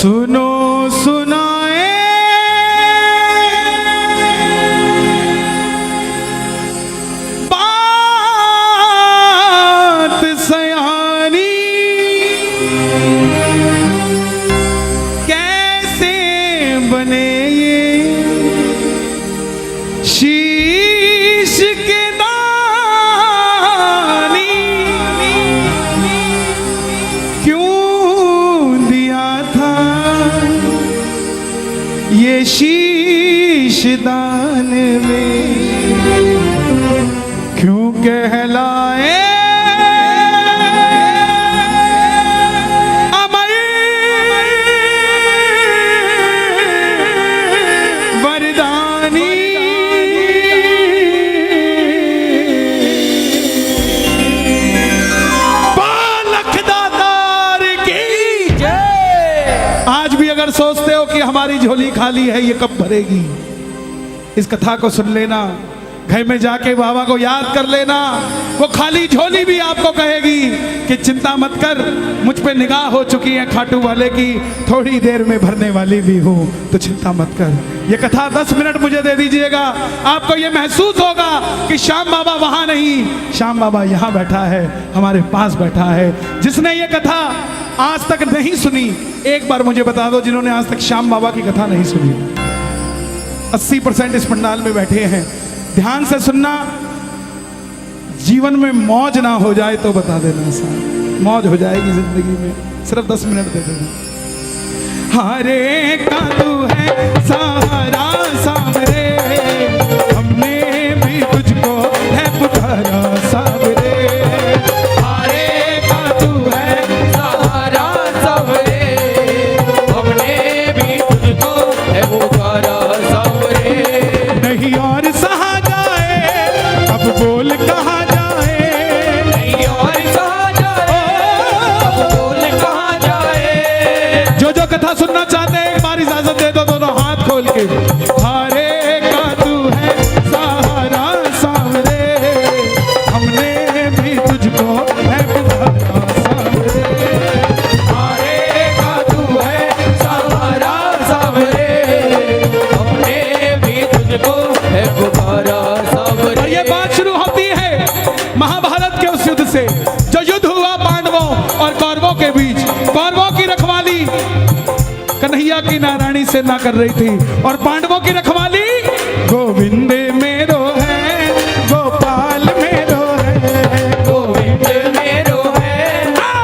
सुनो सुनाए बात सयानी, कैसे बने ये शीश के दानी, क्यों दिया था ये शीश दान में, क्यों कहलाए अमर वरदानी। लखदातार की जय। आज भी अगर सोचते हो कि हमारी झोली खाली है, ये कब भरेगी, इस कथा को सुन लेना, घर में जाके बाबा को याद कर लेना। वो खाली झोली भी आपको कहेगी कि चिंता मत कर, मुझ पे निगाह हो चुकी है खाटू वाले की, थोड़ी देर में भरने वाली भी हूँ, तो चिंता मत कर। ये कथा 10 मिनट मुझे दे दीजिएगा, आपको ये महसूस होगा कि श्याम बाबा वहाँ नहीं, श्याम बाबा यहाँ बैठा है, हमारे पास बैठा है। जिसने ये कथा आज तक नहीं सुनी, एक बार मुझे बता दो, जिन्होंने आज तक श्याम बाबा की कथा नहीं सुनी। 80% इस पंडाल में बैठे हैं, ध्यान से सुनना, जीवन में मौज ना हो जाए तो बता देना, साहब मौज हो जाएगी जिंदगी में, सिर्फ 10 मिनट दे देना। हरे का तू है सहारा सावरे, हमने भी तुझको है पुकारा सावरे। हरे का तू है सहारा सावरे, हमने भी तुझको है पुकारा सावरे। नहीं और सहा जाए, अब बोल कहाँ जाए, नहीं और सहा जाए, अब बोल कहाँ जाए। जो जो कथा सुनना चाहते हैं एक बार इजाजत दे दो, दोनों हाथ खोल के। हरे का तू है सहारा सावरे, हमने भी तुझको है पुकारा सावरे। हरे का तू है सहारा सावरे, हमने भी तुझको है पुकारा सावरे। और ये बात शुरू होती है महाभारत के उस युद्ध से, जो युद्ध हुआ पांडवों और कौरवों के बीच। कौरवों की रखवाली कन्हैया की नारायणी से ना कर रही थी, और पांडवों की रखवाली गोविंद मेरो है, गोपाल मेरो है, गोविंद मेरो है,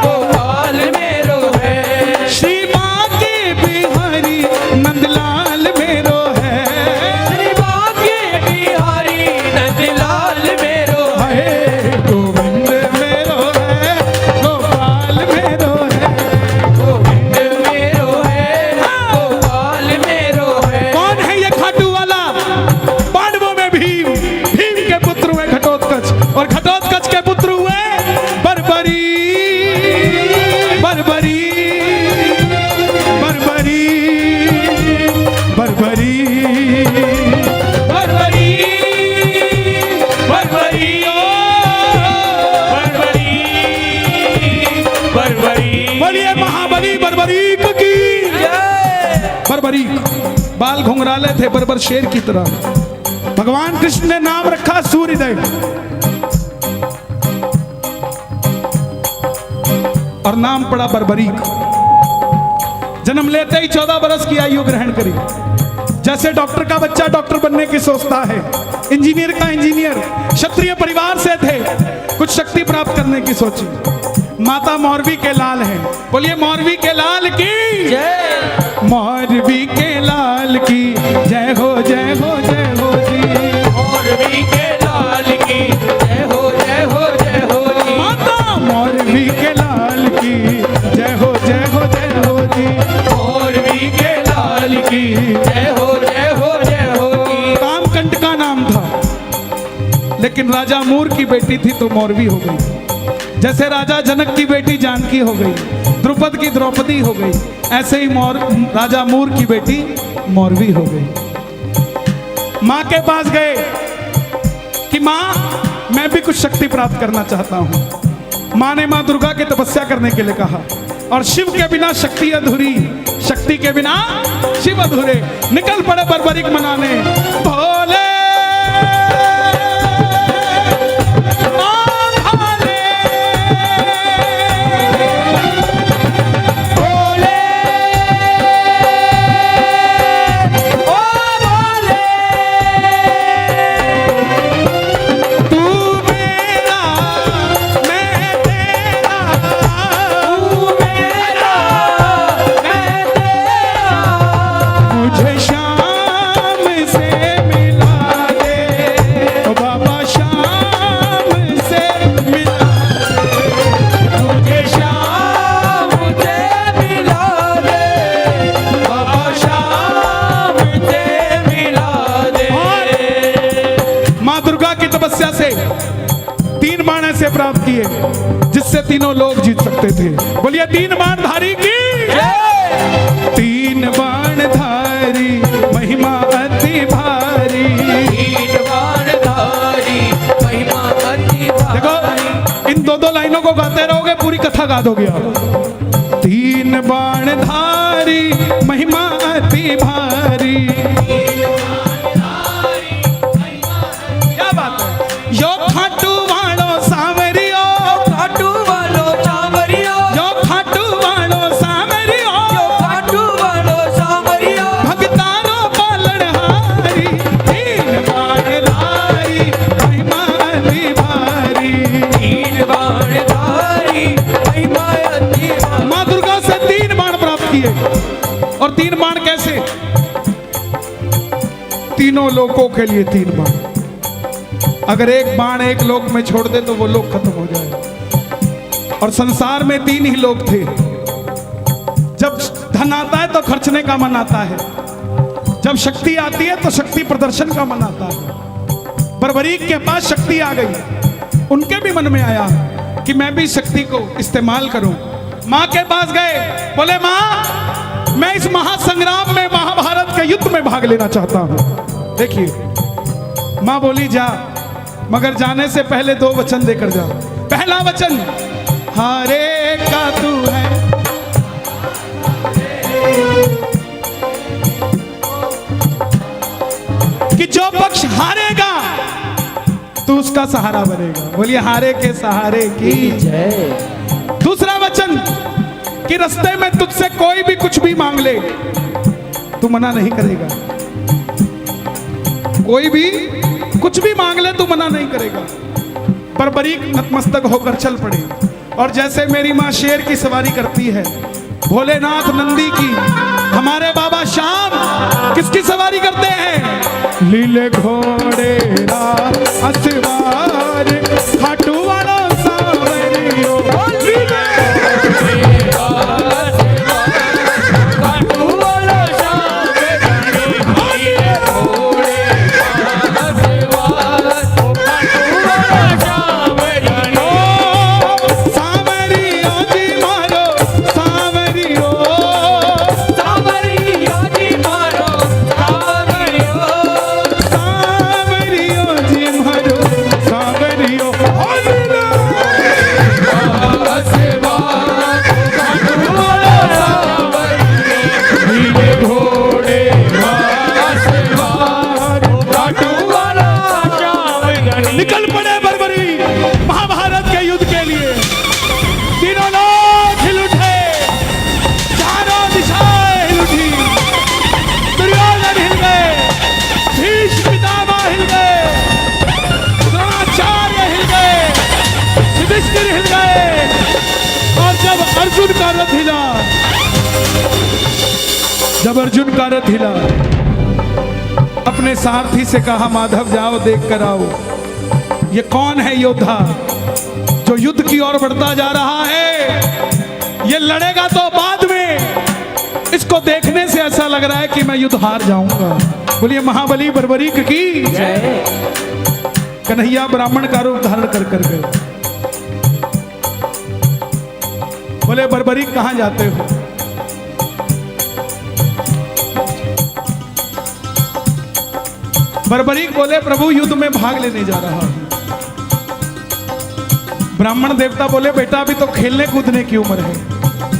गोपाल मेरो है। श्री बांके बिहारी नंदलाल मेरो है, श्री बांके बिहारी नंदलाल मेरो है। गोविंद मेरो है, गोपाल मेरो है। गोविंद मेरो है, गोपाल मेरो है। कौन है ये खाटू वाला? पांडवों में भीम, भीम के पुत्र हुए घटोत्कच, और घटोत्कच के पुत्र हुए बर्बरी, बर्बरी, बर्बरी, बर्बरी, बर्बरी, बर्बरी, ओ बर्बरी, बर्बरी। बोलिए महाबली बर्बरीक की जय। बर्बरीक बाल घुंघराले थे बर्बर शेर की तरह। भगवान कृष्ण ने नाम रखा सूर्यदेव, और नाम पड़ा बर्बरीक। जन्म लेते ही 14 बरस की आयु ग्रहण करी। जैसे डॉक्टर का बच्चा डॉक्टर बनने की सोचता है, इंजीनियर का इंजीनियर, क्षत्रिय परिवार से थे, कुछ शक्ति प्राप्त करने की सोची। माता मौरवी के लाल हैं, बोलिए मौरवी के लाल की जय। मौरवी के लाल की जय हो, जय हो, जय हो जी। मौरवी के लाल की जय हो, जय हो, जय हो जी। माता मौरवी के लाल की जय हो, जय हो, जय हो जी। मौरवी के लाल की जय हो, जय हो, जय हो जी। कामकंट का नाम था, लेकिन राजा मूर की बेटी थी तो मौरवी हो गई। जैसे राजा जनक की बेटी जानकी हो गई, द्रुपद की द्रौपदी हो गई, ऐसे ही राजा मूर की बेटी मौरवी हो गई। माँ के पास गए कि माँ मैं भी कुछ शक्ति प्राप्त करना चाहता हूँ। माँ ने माँ दुर्गा की तपस्या करने के लिए कहा, और शिव के बिना शक्ति अधूरी, शक्ति के बिना शिव अधूरे। निकल पड़े बर्बरीक मनाने भोले से 3 बाण ऐसे प्राप्त किए जिससे तीनों लोग जीत सकते थे। बोलिए 3 बाणधारी की 3 बाणधारी महिमा अति भारी। 3 बाणधारी महिमा अति भारी। देखो इन 2 लाइनों को गाते रहोगे पूरी कथा गा दोगे आप। 3 बाणधारी महिमा अति भारी। यो खाटू वालो सांवरियो, खाटू वालो सांवरियो, यो खाटू वालो सांवरियो, यो खाटू वालो सांवरियो, भगतानो पालनहारी। 3 बाणधारी महिमा अति भारी। 3 बाणधारी महिमा अति भारी। माँ दुर्गा से 3 बाण प्राप्त किए। और 3 बाण कैसे? तीनों लोगों के लिए 3 बाण। अगर एक बाण एक लोक में छोड़ दे तो वो लोक खत्म हो जाए। और संसार में 3 ही लोग थे। जब धन आता है तो खर्चने का मन आता है, जब शक्ति आती है तो शक्ति प्रदर्शन का मन आता है। बर्बरीक के पास शक्ति आ गई, उनके भी मन में आया कि मैं भी शक्ति को इस्तेमाल करूं। मां के पास गए, बोले मां मैं इस महासंग्राम में, महाभारत के युद्ध में भाग लेना चाहता हूं। देखिए मां बोली जा, मगर जाने से पहले 2 वचन देकर जा। पहला वचन हारे का तू है, कि जो पक्ष हारेगा तू उसका सहारा बनेगा। बोलिए हारे के सहारे की जय। दूसरा वचन कि रास्ते में तुझसे कोई भी कुछ भी मांग ले तू मना नहीं करेगा। कोई भी कुछ भी मांग ले तू मना नहीं करेगा। बर्बरीक नतमस्तक होकर चल पड़े। और जैसे मेरी माँ शेर की सवारी करती है, भोलेनाथ नंदी की, हमारे बाबा श्याम किसकी सवारी करते हैं? लीले घोड़े असवार खाटू वालो सांवरियो। निकल पड़े बर्बरी महाभारत के युद्ध के लिए। तीनों लोग हिल उठे, चारों दिशाएं हिल उठी। दुर्योधन हिल गए, भीष्म पितामह हिल गए, द्रोणाचार्य हिल गए, युधिष्ठिर हिल गए। और जब अर्जुन का रथ हिला, जब अर्जुन का रथ हिला, अपने सारथी से कहा माधव जाओ देख कर आओ, ये कौन है योद्धा जो युद्ध की ओर बढ़ता जा रहा है। ये लड़ेगा तो बाद में, इसको देखने से ऐसा लग रहा है कि मैं युद्ध हार जाऊंगा। बोलिए महाबली बर्बरीक की जय। कन्हैया ब्राह्मण का रूप धारण कर कर गए। बोले बर्बरीक कहां जाते हो? बर्बरीक बोले प्रभु युद्ध में भाग लेने जा रहा हूं। ब्राह्मण देवता बोले बेटा अभी तो खेलने कूदने की उम्र है,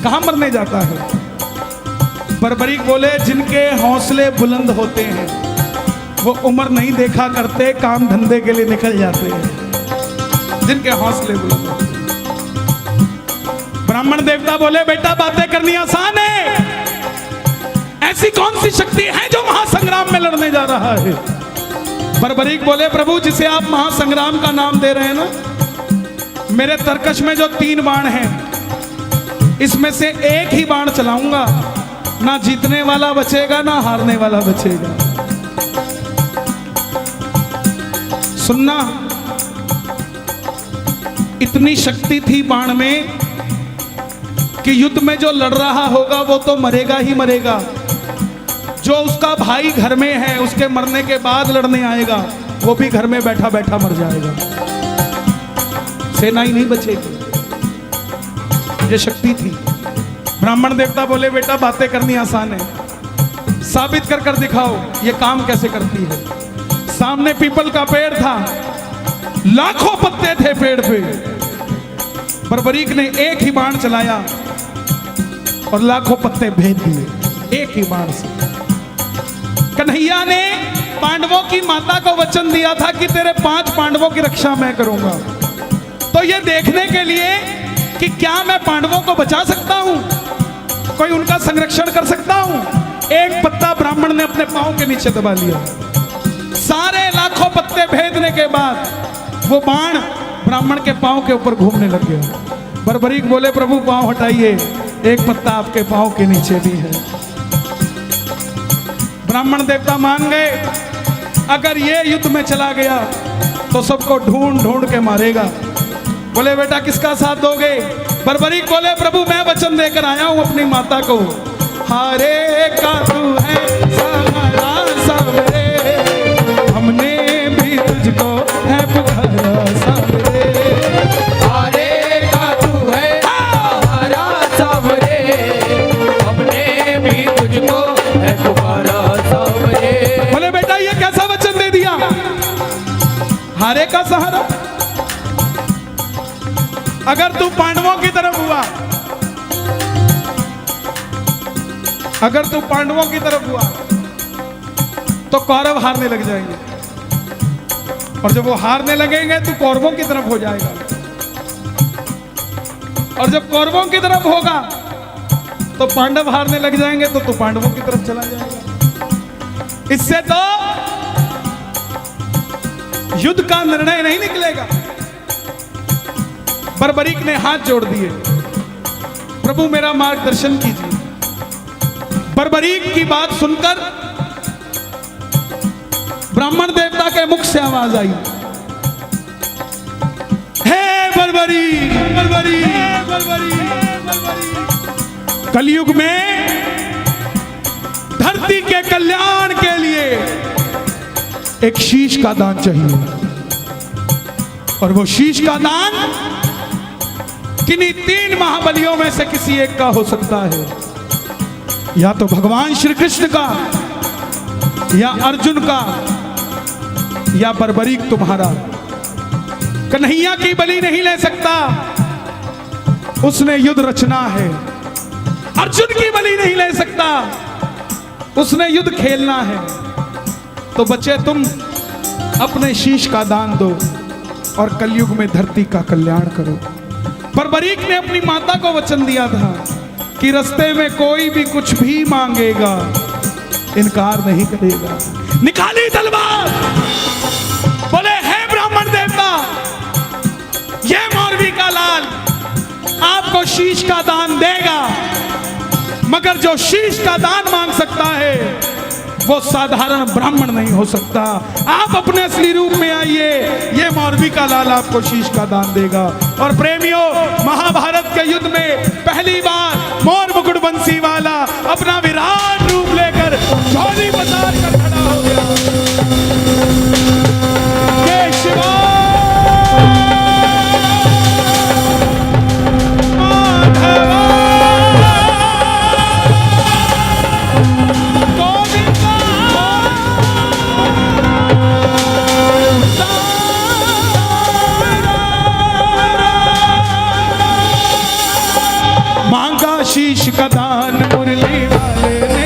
कहां मरने जाता है? बर्बरीक बोले जिनके हौसले बुलंद होते हैं वो उम्र नहीं देखा करते, काम धंधे के लिए निकल जाते हैं। जिनके हौसले बुलंद होते हैं। ब्राह्मण देवता बोले बेटा बातें करनी आसान है, ऐसी कौन सी शक्ति है जो महासंग्राम में लड़ने जा रहा है? बर्बरीक बोले प्रभु जिसे आप महासंग्राम का नाम दे रहे हैं ना, मेरे तरकश में जो 3 बाण हैं इसमें से एक ही बाण चलाऊंगा, ना जीतने वाला बचेगा ना हारने वाला बचेगा। सुनना, इतनी शक्ति थी बाण में कि युद्ध में जो लड़ रहा होगा वो तो मरेगा ही मरेगा, जो उसका भाई घर में है उसके मरने के बाद लड़ने आएगा वो भी घर में बैठा बैठा मर जाएगा, सेना ही नहीं बचेगी। ये शक्ति थी। ब्राह्मण देवता बोले बेटा बातें करनी आसान है, साबित कर कर दिखाओ ये काम कैसे करती है। सामने पीपल का पेड़ था, लाखों पत्ते थे पेड़ पे। बर्बरीक ने एक ही बाण चलाया और लाखों पत्ते भेद दिए एक ही बाण से। कन्हैया ने पांडवों की माता को वचन दिया था कि तेरे 5 पांडवों की रक्षा मैं करूंगा। तो ये देखने के लिए कि क्या मैं पांडवों को बचा सकता हूं, कोई उनका संरक्षण कर सकता हूं, एक पत्ता ब्राह्मण ने अपने पांव के नीचे दबा लिया। सारे लाखों पत्ते भेदने के बाद वो बाण ब्राह्मण के पांव के ऊपर घूमने लग गया। बर्बरीक बोले प्रभु पांव हटाइए, एक पत्ता आपके पांव के नीचे भी है। ब्राह्मण देवता मान गए, अगर ये युद्ध में चला गया तो सबको ढूंढ ढूंढ के मारेगा। बोले बेटा किसका साथ दोगे? बर्बरीक बोले प्रभु मैं वचन देकर आया हूं अपनी माता को, हारे का तू है सहारा सबरे, हमने भी तुझको है पुकारा सबरे। हारे का तू है सहारा सबरे, हमने भी तुझको है पुकारा सबरे। बोले बेटा ये कैसा वचन दे दिया, हारे का सहारा? अगर तू पांडवों की तरफ हुआ, अगर तू पांडवों की तरफ हुआ तो कौरव हारने लग जाएंगे, और जब वो हारने लगेंगे तो कौरवों की तरफ हो जाएगा, और जब कौरवों की तरफ होगा तो पांडव हारने लग जाएंगे तो तू पांडवों की तरफ चला जाएगा। इससे तो युद्ध का निर्णय नहीं निकलेगा। बर्बरीक ने हाथ जोड़ दिए, प्रभु मेरा मार्गदर्शन कीजिए। बर्बरीक की बात सुनकर ब्राह्मण देवता के मुख से आवाज आई, हे बर्बरीक, बर्बरीक, बर्बरीक, बर्बरीक। कलयुग में धरती के कल्याण के लिए एक शीश का दान चाहिए, और वो शीश का दान किन्हीं 3 महाबलियों में से किसी एक का हो सकता है, या तो भगवान श्री कृष्ण का, या अर्जुन का, या बर्बरीक तुम्हारा। कन्हैया की बलि नहीं ले सकता, उसने युद्ध रचना है। अर्जुन की बलि नहीं ले सकता, उसने युद्ध खेलना है। तो बच्चे तुम अपने शीश का दान दो और कलयुग में धरती का कल्याण करो। बर्बरीक ने अपनी माता को वचन दिया था कि रास्ते में कोई भी कुछ भी मांगेगा इनकार नहीं करेगा। निकाली तलवार, बोले हे ब्राह्मण देवता, ये मौरवी का लाल आपको शीश का दान देगा, मगर जो शीश का दान मांग सकता है वो साधारण ब्राह्मण नहीं हो सकता। आप अपने असली रूप में आइए, ये मौरवी का लाल आपको शीश का दान देगा। और प्रेमियों, महाभारत के युद्ध में पहली बार मोर मुकुट बंसी वाला अपना विराट रूप लेकर झोली पसार कर खड़ा हो गया। जय शिवा शीश का दान मुरली वाले ने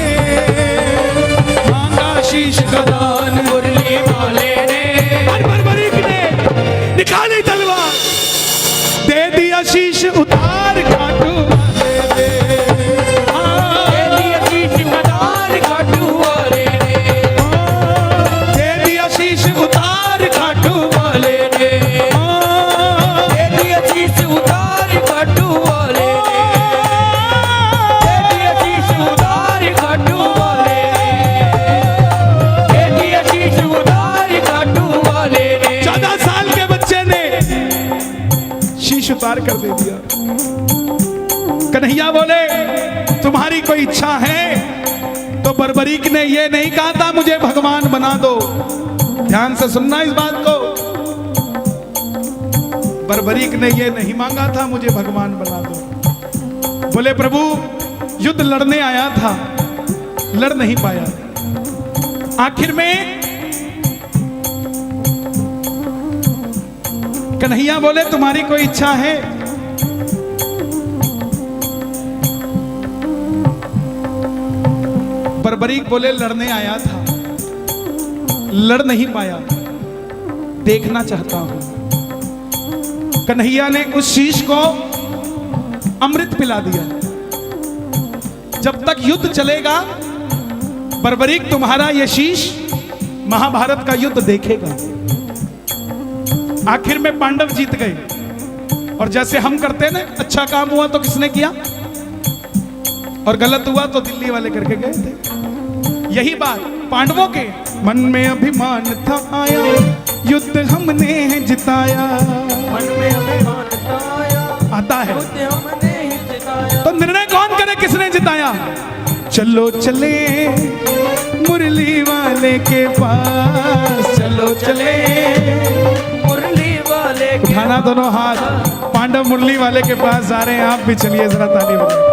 कन्हैया बोले तुम्हारी कोई इच्छा है? तो बर्बरीक ने ये नहीं कहा था मुझे भगवान बना दो। ध्यान से सुनना इस बात को। बर्बरीक ने ये नहीं मांगा था मुझे भगवान बना दो। बोले प्रभु युद्ध लड़ने आया था, लड़ नहीं पाया। आखिर में कन्हैया बोले तुम्हारी कोई इच्छा है? बर्बरीक बोले लड़ने आया था, लड़ नहीं पाया, देखना चाहता हूं। कन्हैया ने उस शीश को अमृत पिला दिया। जब तक युद्ध चलेगा बर्बरीक तुम्हारा यह शीश महाभारत का युद्ध देखेगा। आखिर में पांडव जीत गए। और जैसे हम करते ना, अच्छा काम हुआ तो किसने किया और गलत हुआ तो दिल्ली वाले करके गए थे। यही बात पांडवों के मन में अभिमान था आया, युद्ध हमने जिताया। मन में अभिमान था आया, आता है युद्ध हमने जिताया। तो निर्णय कौन करे किसने जिताया? चलो चले मुरली वाले के पास, चलो चले मुरली वाले के उठाना दोनों हाथ। पांडव मुरली वाले के पास जा रहे हैं, आप भी चलिए जरा ताली बजाइए।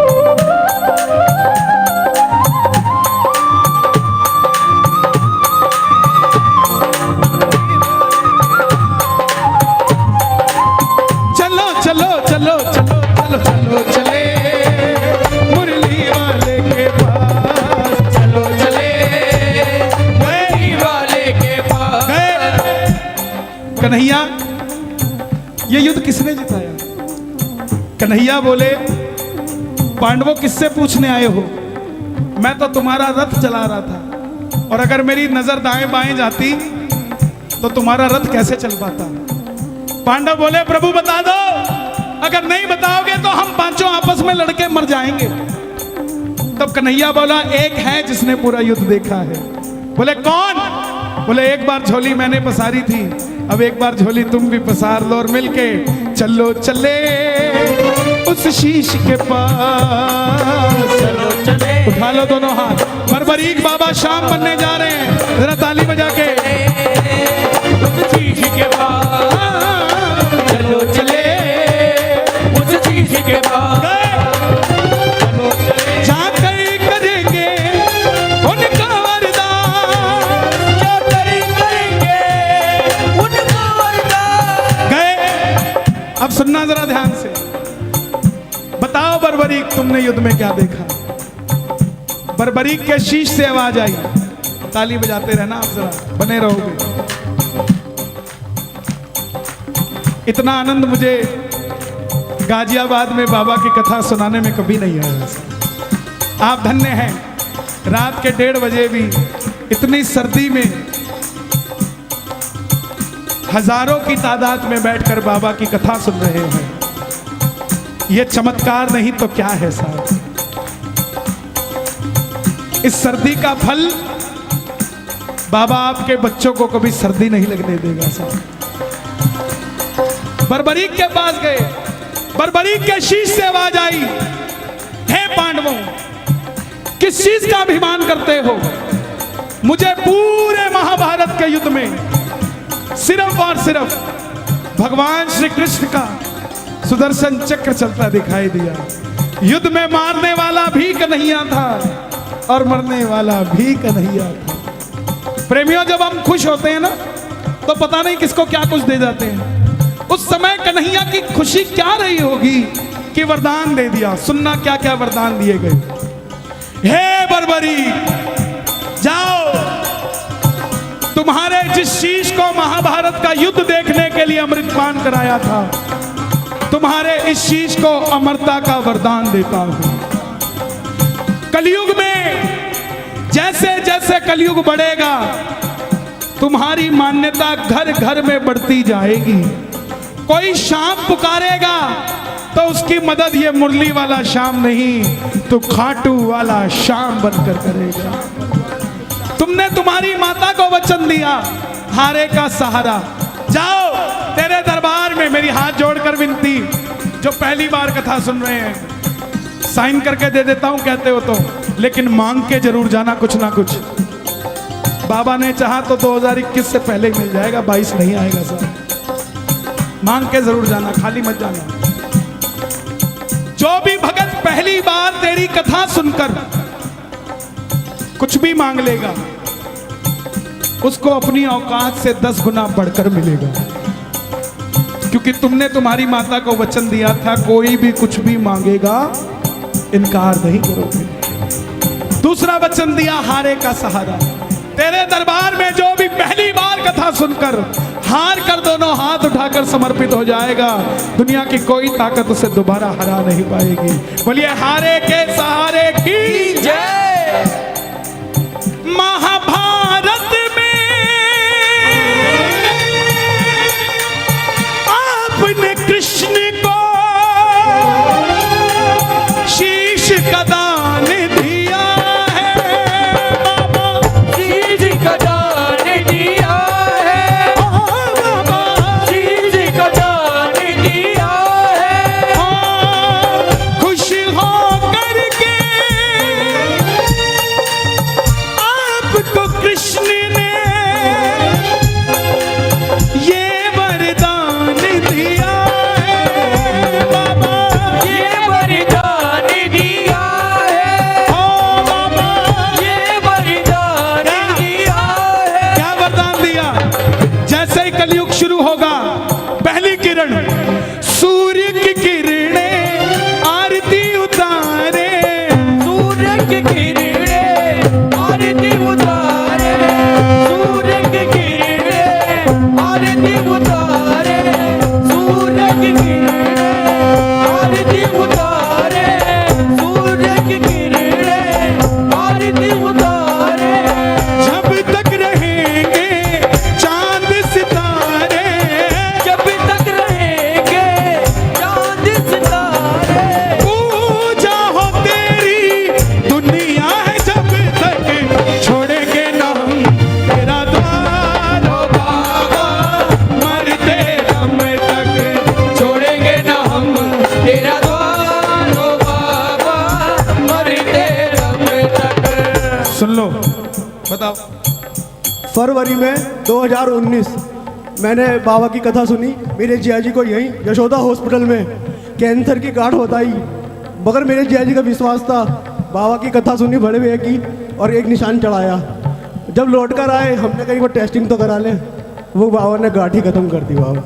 चलो चलो चलो चलो चलो चलो चले मुरली वाले के पास, चलो चले मुरली वाले के पास। गए। कन्हैया ये युद्ध किसने जिताया? कन्हैया बोले पांडवों किससे पूछने आए हो? मैं तो तुम्हारा रथ चला रहा था, और अगर मेरी नजर दाएं बाएं जाती तो तुम्हारा रथ कैसे चल पाता? पांडव बोले प्रभु बता दो, अगर नहीं बताओगे तो हम पांचों आपस में लड़के मर जाएंगे। तब कन्हैया बोला एक है जिसने पूरा युद्ध देखा है। बोले कौन? बोले एक बार झोली मैंने पसारी थी, अब एक बार झोली तुम भी पसार लो और मिलके चलो चले उस शीश के पास। चलो चले उठा लो दोनों हाथ। बर्बरीक बाबा शाम बनने जा रहे हैं, जरा ताली बजा के। उस शीश के पास, चलो चले उस शीश के पास। चलो चले जाकर करेंगे उनका वरदान, क्या करेंगे उनका वरदान। गए। अब सुनना जरा ध्यान से। बताओ बर्बरीक तुमने युद्ध में क्या देखा? बर्बरीक के शीश से आवाज आई। ताली बजाते रहना आप, जरा बने रहोगे। इतना आनंद मुझे गाजियाबाद में बाबा की कथा सुनाने में कभी नहीं आया। आप धन्य हैं, रात के 1:30 बजे भी इतनी सर्दी में हजारों की तादाद में बैठकर बाबा की कथा सुन रहे हैं। ये चमत्कार नहीं तो क्या है साहब? इस सर्दी का फल बाबा आपके बच्चों को कभी सर्दी नहीं लगने देगा साहब। बर्बरीक के पास गए, बर्बरीक के शीश से आवाज आई, हे पांडवों किस चीज का अभिमान करते हो? मुझे पूरे महाभारत के युद्ध में सिर्फ और सिर्फ भगवान श्री कृष्ण का सुदर्शन चक्र चलता दिखाई दिया। युद्ध में मारने वाला भी कन्हैया था और मरने वाला भी कन्हैया था। प्रेमियों जब हम खुश होते हैं ना तो पता नहीं किसको क्या कुछ दे जाते हैं। उस समय कन्हैया की खुशी क्या रही होगी कि वरदान दे दिया। सुनना क्या क्या वरदान दिए गए। हे बर्बरीक जाओ, तुम्हारे जिस शीश को महाभारत का युद्ध देखने के लिए अमृतपान कराया था, तुम्हारे इस शीश को अमरता का वरदान देता हूं। कलयुग में जैसे जैसे कलयुग बढ़ेगा तुम्हारी मान्यता घर घर में बढ़ती जाएगी। कोई शाम पुकारेगा तो उसकी मदद ये मुरली वाला शाम नहीं तो खाटू वाला शाम बनकर करेगा। तुमने तुम्हारी माता को वचन दिया, हारे का सहारा। जाओ, तेरे दरबार में मेरी हाथ जोड़कर विनती, जो पहली बार कथा सुन रहे हैं, साइन करके दे देता हूं कहते हो तो, लेकिन मांग के जरूर जाना कुछ ना कुछ। बाबा ने चाहा तो 2021 से पहले ही मिल जाएगा, 22 नहीं आएगा सर। मांग के जरूर जाना, खाली मत जाना। जो भी भगत पहली बार तेरी कथा सुनकर कुछ भी मांग लेगा, उसको अपनी औकात से 10 गुना बढ़कर मिलेगा, क्योंकि तुमने तुम्हारी माता को वचन दिया था कोई भी कुछ भी मांगेगा इनकार नहीं करोगे। दूसरा वचन दिया हारे का सहारा। तेरे दरबार में जो भी पहली बार कथा सुनकर हार कर दोनों हाथ उठाकर समर्पित हो जाएगा, दुनिया की कोई ताकत उसे दोबारा हरा नहीं पाएगी। बोलिए हारे के सहारे की जय। महाभारत में आपने कृष्ण को शीश का दान दिया है, बाबा शीश का दान दिया है, बाबा शीश का दान दिया है। खुश हो करके आपको कृष्ण ने ये वरदान दिया है, बाबा ये वरदान दिया है, ओ बाबा ये वरदान दिया है। क्या वरदान दिया? जैसे ही कलयुग शुरू होगा, पहली किरण सूर्य की किरणें आरती उतारे, सूर्य की किरणें आरती उतारे, सूर्य की किरणें आरती उतारे, सूर्य की किरणें आरती उतारे, सूर्य की किरणें आरती उतारे। जब तक रहेंगे चांद सितारे, जब तक रहेंगे चांद सितारे, पूजा हो तेरी दुनिया है जब तक छोड़ेंगे ना हम तेरा द्वार, ओ बाबा मरते दम तक छोड़ेंगे ना हम तेरा द्वार, ओ बाबा मरते दम तक। सुन लो, बताओ। फरवरी में 2019 मैंने बाबा की कथा सुनी। मेरे जिया जी को यहीं यशोदा हॉस्पिटल में कैंसर की गांठ बताई, मगर मेरे जिया जी का विश्वास था। बाबा की कथा सुनी बड़े भैया की और एक निशान चढ़ाया। जब लौट कर आए हमने कहीं वो टेस्टिंग तो करा लें, वो बाबा ने गांठ ही खत्म कर दी। बाबा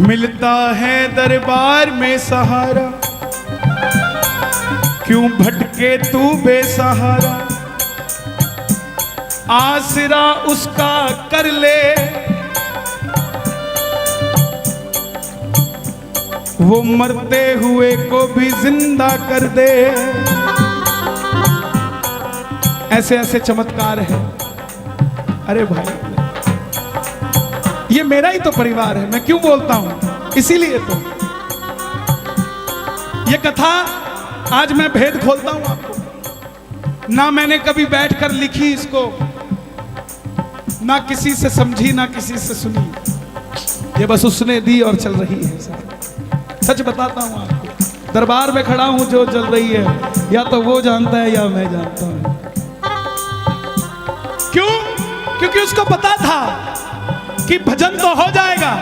मिलता है दरबार में सहारा, क्यों भटके तू बेसहारा, आसरा उसका कर ले, वो मरते हुए को भी जिंदा कर दे। ऐसे ऐसे चमत्कार है। अरे भाई, ये मेरा ही तो परिवार है, मैं क्यों बोलता हूं, इसीलिए तो ये कथा आज मैं भेद खोलता हूं आपको। ना मैंने कभी बैठकर लिखी इसको, ना किसी से समझी, ना किसी से सुनी, ये बस उसने दी और चल रही है। सच बताता हूं आपको, दरबार में खड़ा हूं, जो चल रही है या तो वो जानता है या मैं जानता हूं। क्यों? क्योंकि उसको पता था कि भजन तो हो जाएगा,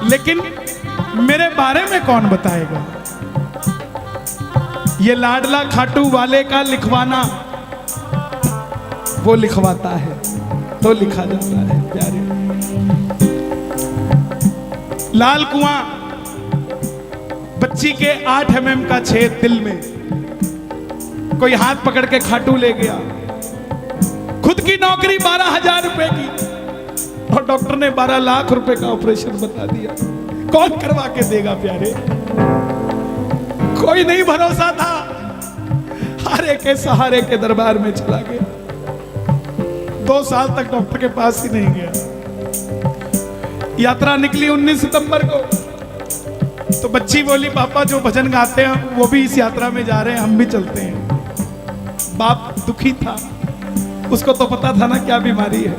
लेकिन मेरे बारे में कौन बताएगा। ये लाडला खाटू वाले का लिखवाना, वो लिखवाता है तो लिखा जाता है। प्यारे लाल कुआं, बच्ची के 8 mm का छेद दिल में, कोई हाथ पकड़ के खाटू ले गया। खुद की नौकरी 12,000 रुपए की और डॉक्टर ने 12 लाख रुपए का ऑपरेशन बता दिया। कौन करवा के देगा प्यारे? कोई नहीं भरोसा था। हारे के सहारे के दरबार में चला गया। 2 साल तक डॉक्टर के पास ही नहीं गया। यात्रा निकली 19 सितंबर को। तो बच्ची बोली पापा जो भजन गाते हैं वो भी इस यात्रा में जा रहे हैं, हम भी चलते हैं। बाप दुखी था, उसको तो पता था ना क्या बीमारी है,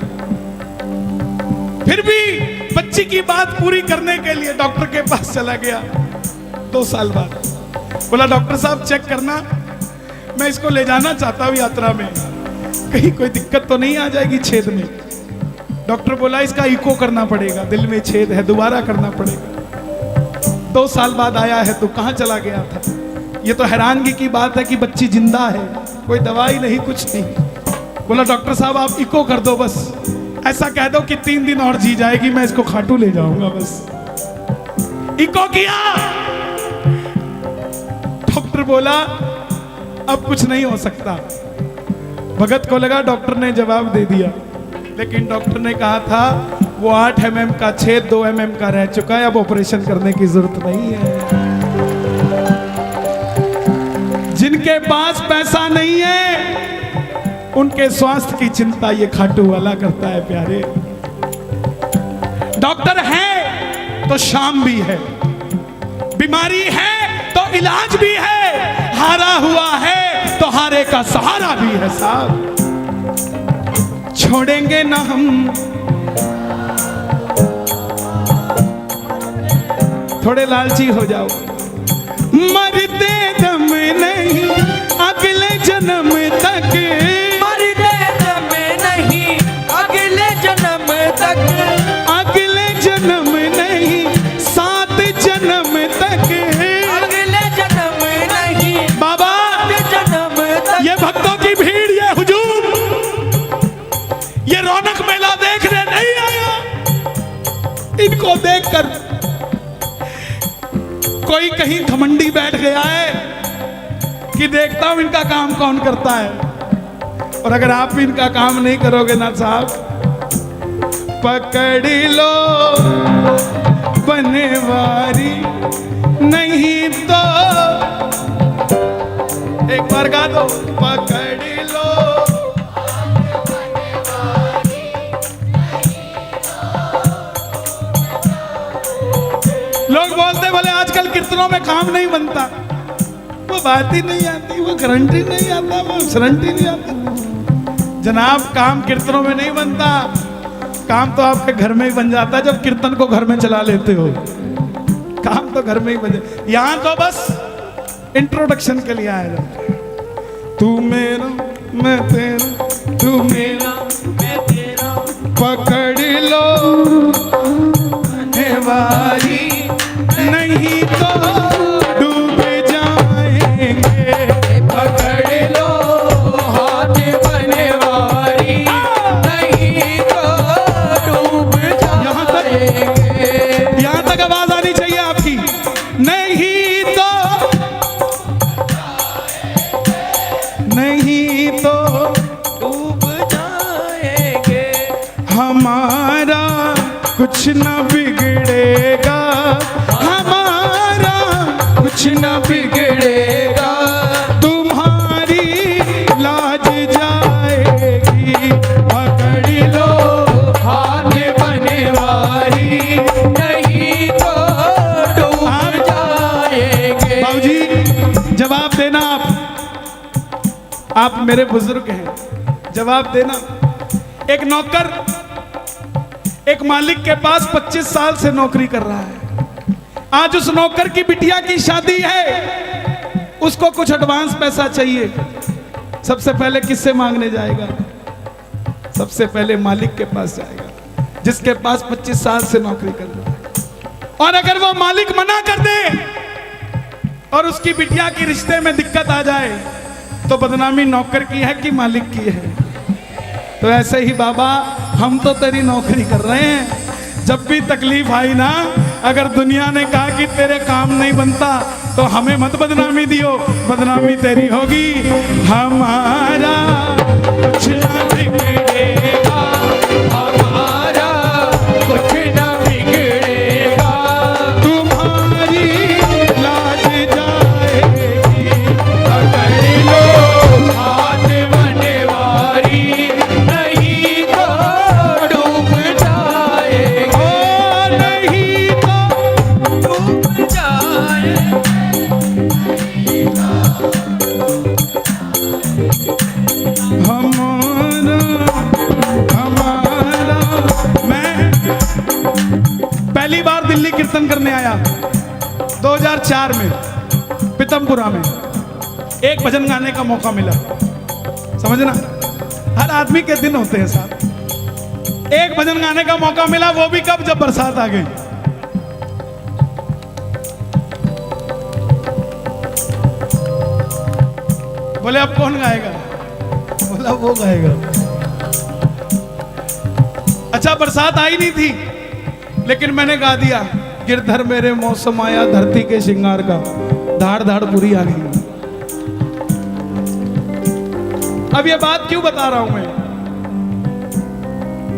फिर भी बच्ची की बात पूरी करने के लिए डॉक्टर के पास चला गया। 2 साल बाद बोला डॉक्टर साहब चेक करना, मैं इसको ले जाना चाहता हूँ यात्रा में, कहीं कोई दिक्कत तो नहीं आ जाएगी छेद में। डॉक्टर बोला इसका इको करना पड़ेगा, दिल में छेद है, दोबारा करना पड़ेगा। 2 साल बाद आया है तो कहाँ चला गया था। ये तो हैरानगी की बात है कि बच्ची जिंदा है, कोई दवाई नहीं कुछ नहीं। बोला डॉक्टर साहब आप इको कर दो, बस ऐसा कह दो कि 3 दिन और जी जाएगी, मैं इसको खाटू ले जाऊंगा। बस इको किया, डॉक्टर बोला अब कुछ नहीं हो सकता। भगत को लगा डॉक्टर ने जवाब दे दिया, लेकिन डॉक्टर ने कहा था वो 8 mm का छेद 2 mm का रह चुका है, अब ऑपरेशन करने की जरूरत नहीं है। जिनके पास पैसा नहीं है उनके स्वास्थ्य की चिंता ये खाटू वाला करता है प्यारे। डॉक्टर है तो शाम भी है, बीमारी है तो इलाज भी है, हारा हुआ है तो हारे का सहारा भी है साहब। छोड़ेंगे ना हम, थोड़े लालची हो जाओ। मरते दम नहीं अगले जन्म तक, मरते दम नहीं अगले जन्म तक, अगले जन्म नहीं 7 जन्म तक, अगले जन्म नहीं बाबा जन्म तक। ये भक्तों की भीड़, ये हुजूम, ये रौनक मेला देखने नहीं आया। इनको देखकर कोई कहीं घमंडी बैठ गया है कि देखता हूं इनका काम कौन करता है। और अगर आप भी इनका काम नहीं करोगे ना साहब, पकड़ लो बनवारी नहीं तो, एक बार गा दो, पकड़ लो। लोग बोलते बोले आजकल कीर्तनों में काम नहीं बनता, वो बात ही नहीं आती, वो गारंटी नहीं आता, वो गारंटी नहीं आता। जनाब काम कीर्तनों में नहीं बनता, काम तो आपके घर में ही बन जाता है जब कीर्तन को घर में चला लेते हो। काम तो घर में ही बन जाता, यहां तो बस इंट्रोडक्शन के लिए आया जाता। तू मेरा मैं तेरा, तू मेरा मैं तेरा, पकड़ लो वारी नहीं तो डूब जाएंगे, पकड़ लो हाथ बनवारी नहीं तो डूब जाएंगे। यहाँ तक आवाज आनी चाहिए आपकी, नहीं तो, नहीं तो डूब जाएंगे। हमारा कुछ न बिगड़ेगा, हमारा कुछ न बिगड़ेगा, तुम्हारी लाज जाएगी। पकड़ लो हाथ बनवारी नहीं तो डूब जाएंगे। बाबूजी जवाब देना, आप मेरे बुजुर्ग हैं, जवाब देना। एक नौकर एक मालिक के पास 25 साल से नौकरी कर रहा है। आज उस नौकर की बिटिया की शादी है, उसको कुछ एडवांस पैसा चाहिए। सबसे पहले किससे मांगने जाएगा? सबसे पहले मालिक के पास जाएगा, जिसके पास 25 साल से नौकरी कर रहा है। और अगर वो मालिक मना कर दे और उसकी बिटिया की रिश्ते में दिक्कत आ जाए तो बदनामी नौकर की है कि मालिक की है? तो ऐसे ही बाबा हम तो तेरी नौकरी कर रहे हैं, जब भी तकलीफ आई ना, अगर दुनिया ने कहा कि तेरे काम नहीं बनता तो हमें मत बदनामी दियो, बदनामी तेरी होगी। हमारा कुछ ना बिगड़ेगा, हमारा कुछ न बिगड़ेगा, तुम्हारी लाज जाएगी। पकड़ लो हाथ बनवारी नहीं तो डूब जाएंगे। ओ नहीं तो डूब जाएंगे। करने आया 2004 में पीतमपुरा में, एक भजन गाने का मौका मिला। समझना, हर आदमी के दिन होते हैं साहब। एक भजन गाने का मौका मिला, वो भी कब, जब बरसात आ गई। बोले अब कौन गाएगा? बोला वो गाएगा। अच्छा, बरसात आई नहीं थी, लेकिन मैंने गा दिया, गिरधर मेरे मौसम आया धरती के श्रृंगार का, धाड़ धाड़ पूरी आ गई। अब ये बात क्यों बता रहा हूं मैं?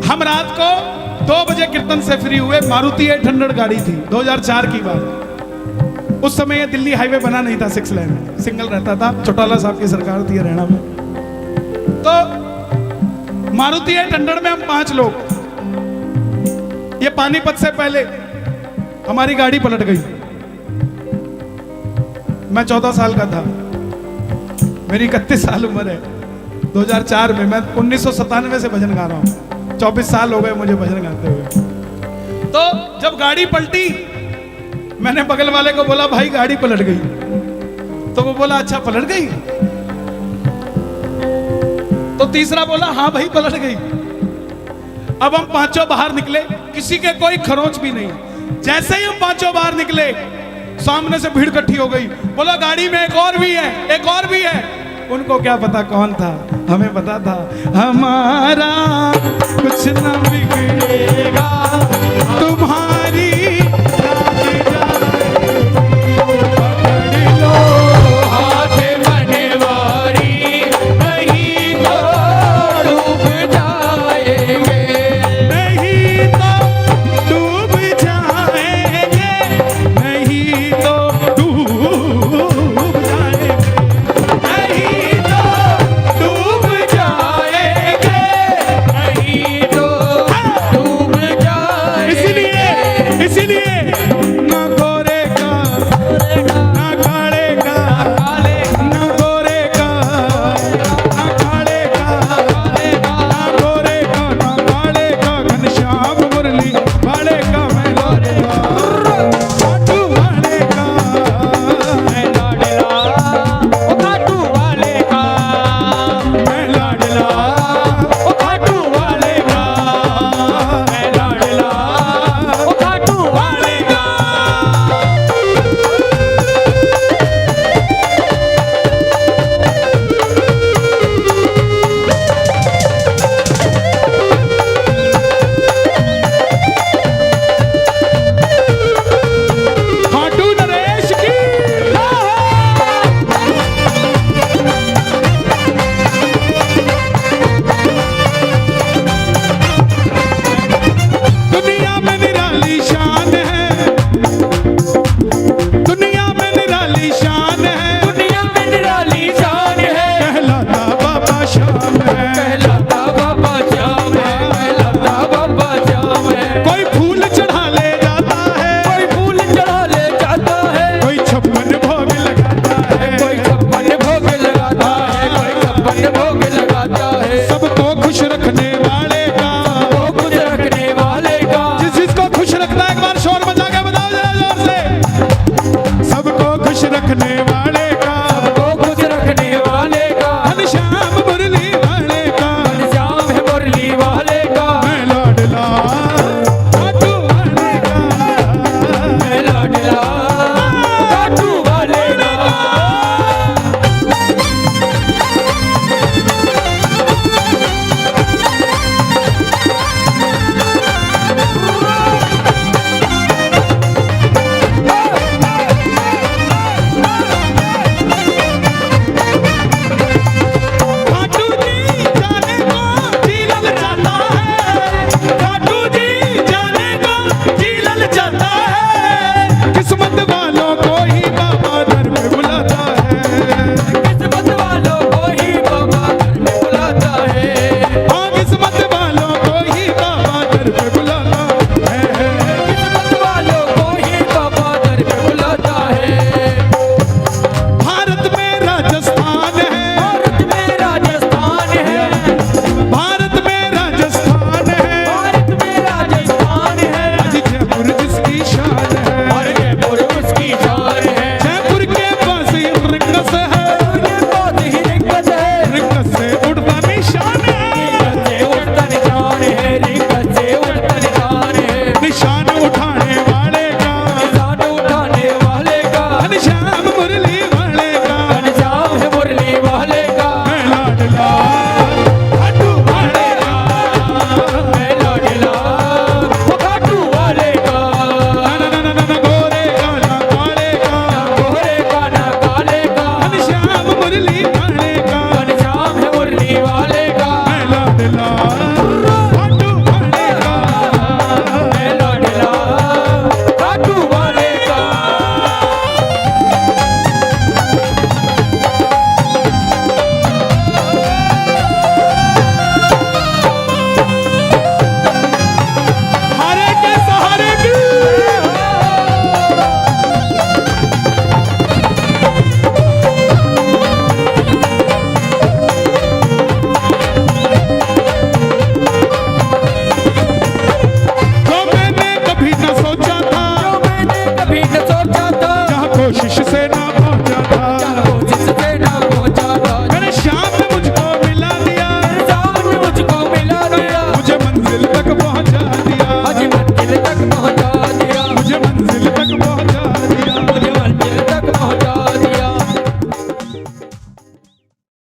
हम रात को 2 बजे कीर्तन से फ्री हुए, मारुति 800 गाड़ी थी, 2004 की बात। उस समय ये दिल्ली हाईवे बना नहीं था, 6 लेन सिंगल रहता था, चौटाला साहब की सरकार थी हरियाणा में। तो मारुति 800 में हम 5 लोग, ये पानीपत से पहले हमारी गाड़ी पलट गई। मैं 14 साल का था, मेरी 31 साल उम्र है। 2004 में, मैं 1997 से भजन गा रहा हूं, 24 साल हो गए मुझे भजन गाते हुए। तो जब गाड़ी पलटी, मैंने बगल वाले को बोला भाई गाड़ी पलट गई, तो वो बोला अच्छा पलट गई। तो तीसरा बोला हाँ भाई पलट गई। अब हम 5 बाहर निकले, किसी के कोई खरोंच भी नहीं। जैसे ही हम 5 बाहर निकले, सामने से भीड़ इकट्ठी हो गई। बोला गाड़ी में एक और भी है, एक और भी है। उनको क्या पता कौन था, हमें पता था हमारा कुछ न बिगड़ेगा तुम्हारा